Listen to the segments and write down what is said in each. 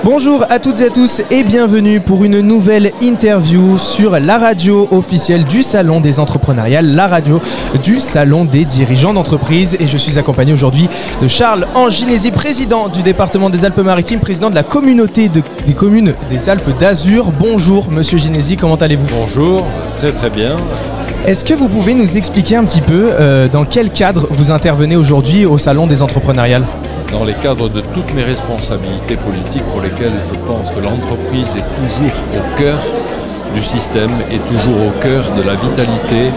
Bonjour à toutes et à tous et bienvenue pour une nouvelle interview sur la radio officielle du Salon des Entrepreneuriales, la radio du Salon des dirigeants d'entreprise. Et je suis accompagné aujourd'hui de Charles Anginesi, président du département des Alpes-Maritimes, président de la communauté des communes des Alpes d'Azur. Bonjour Monsieur Ginesi, comment allez-vous? Bonjour, très bien. Est-ce que vous pouvez nous expliquer un petit peu dans quel cadre vous intervenez aujourd'hui au Salon des Entrepreneuriales? Dans les cadres de toutes mes responsabilités politiques pour lesquelles je pense que l'entreprise est toujours au cœur du système, est toujours au cœur de la vitalité,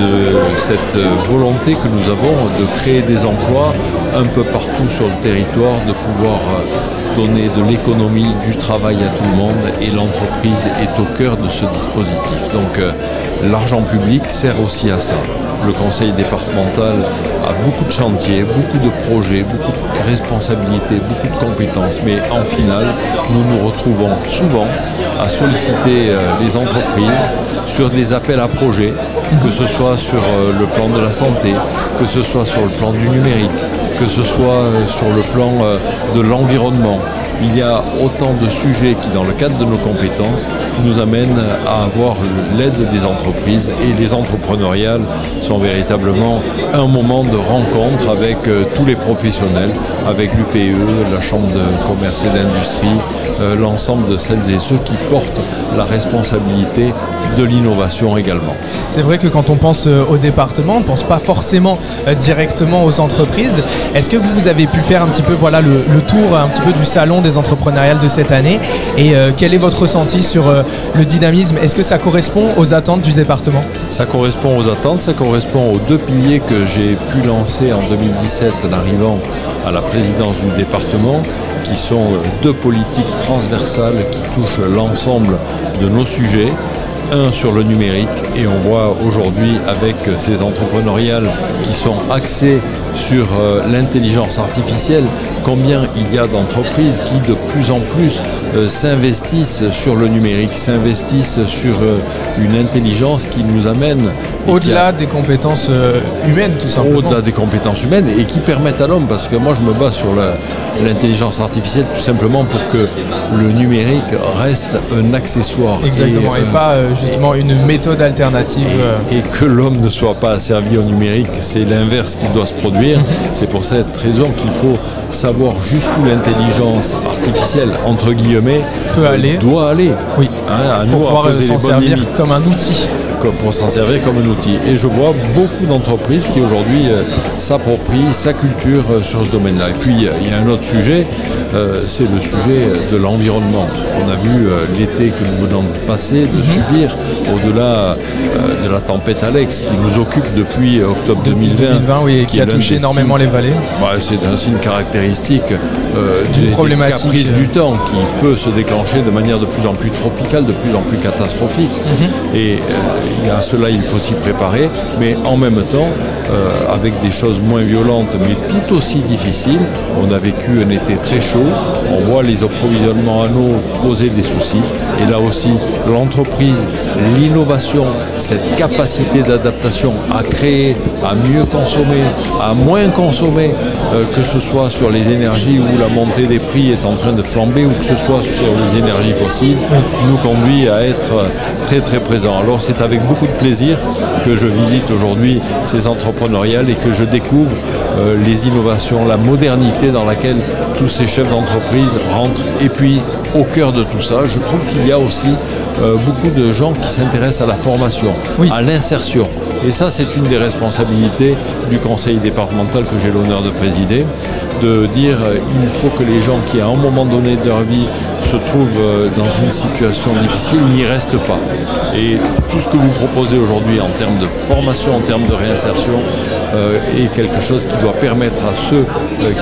de cette volonté que nous avons de créer des emplois un peu partout sur le territoire, de pouvoir donner de l'économie, du travail à tout le monde, et l'entreprise est au cœur de ce dispositif. Donc l'argent public sert aussi à ça. Le conseil départemental a beaucoup de chantiers, beaucoup de projets, beaucoup de responsabilités, beaucoup de compétences, mais en finale, nous nous retrouvons souvent à solliciter les entreprises sur des appels à projets, que ce soit sur le plan de la santé, que ce soit sur le plan du numérique, que ce soit sur le plan de l'environnement. Il y a autant de sujets qui, dans le cadre de nos compétences, nous amènent à avoir l'aide des entreprises, et les entrepreneuriales sont véritablement un moment de rencontre avec tous les professionnels, avec l'UPE, la Chambre de commerce et d'industrie, l'ensemble de celles et ceux qui portent la responsabilité de l'innovation également. C'est vrai que quand on pense au département, on ne pense pas forcément directement aux entreprises. Est-ce que vous avez pu faire un petit peu le tour un petit peu du salon des entrepreneuriales de cette année, et quel est votre ressenti sur le dynamisme? Est-ce que ça correspond aux attentes du département? Ça correspond aux attentes, ça correspond aux deux piliers que j'ai pu lancer en 2017 en arrivant à la présidence du département, qui sont deux politiques transversales qui touchent l'ensemble de nos sujets. Un sur le numérique, et on voit aujourd'hui avec ces entrepreneuriales qui sont axées sur l'intelligence artificielle, combien il y a d'entreprises qui de plus en plus s'investissent sur le numérique, s'investissent sur une intelligence qui nous amène au-delà des compétences humaines, tout simplement. Au-delà des compétences humaines, et qui permettent à l'homme, parce que moi je me base sur l'intelligence artificielle tout simplement pour que le numérique reste un accessoire. Exactement, et pas justement une méthode alternative. Et que l'homme ne soit pas asservi au numérique, c'est l'inverse qui doit se produire. C'est pour cette raison qu'il faut savoir jusqu'où l'intelligence artificielle, entre guillemets, doit aller. Oui, pour nous, pouvoir s'en servir comme un outil. Pour s'en servir comme un outil. Et je vois beaucoup d'entreprises qui aujourd'hui s'approprient sa culture sur ce domaine-là. Et puis il y a un autre sujet, c'est le sujet de l'environnement. On a vu l'été que nous venons de passer, de subir, au-delà de la tempête Alex, qui nous occupe depuis octobre 2020. Oui, et qui a touché énormément les vallées. C'est un signe caractéristique des caprices du temps, qui peut se déclencher de manière de plus en plus tropicale, de plus en plus catastrophique. Et à cela, il faut s'y préparer, mais en même temps, avec des choses moins violentes, mais tout aussi difficiles. On a vécu un été très chaud, on voit les approvisionnements en eau poser des soucis, et là aussi, l'entreprise, l'innovation, cette capacité d'adaptation à créer, à mieux consommer, à moins consommer, que ce soit sur les énergies où la montée des prix est en train de flamber, ou que ce soit sur les énergies fossiles, nous conduit à être très très présents. Alors c'est avec beaucoup de plaisir que je visite aujourd'hui ces entrepreneuriales et que je découvre les innovations, la modernité dans laquelle tous ces chefs d'entreprise rentrent. Et puis au cœur de tout ça, je trouve qu'il y a aussi beaucoup de gens qui s'intéressent à la formation, à l'insertion. Et ça, c'est une des responsabilités du conseil départemental que j'ai l'honneur de présider, de dire il faut que les gens qui, à un moment donné de leur vie, se trouvent dans une situation difficile, n'y restent pas. Et tout ce que vous proposez aujourd'hui en termes de formation, en termes de réinsertion, est quelque chose qui doit permettre à ceux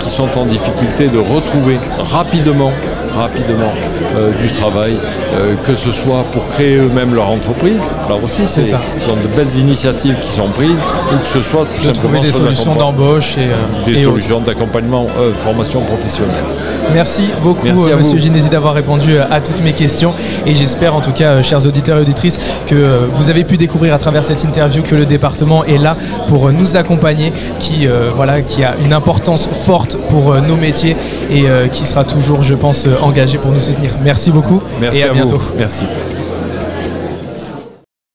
qui sont en difficulté de retrouver rapidement du travail, que ce soit pour créer eux-mêmes leur entreprise. Là aussi, ce sont de belles initiatives qui sont prises, ou que ce soit tout simplement trouver des solutions d'embauche et des solutions d'accompagnement, formation professionnelle. Merci beaucoup, Monsieur Ginesi, d'avoir répondu à toutes mes questions. Et j'espère, en tout cas, chers auditeurs et auditrices, que vous avez pu découvrir à travers cette interview que le département est là pour nous accompagner, qui a une importance forte pour nos métiers et qui sera toujours, je pense, engagé pour nous soutenir. Merci beaucoup. Merci et à bientôt. Merci.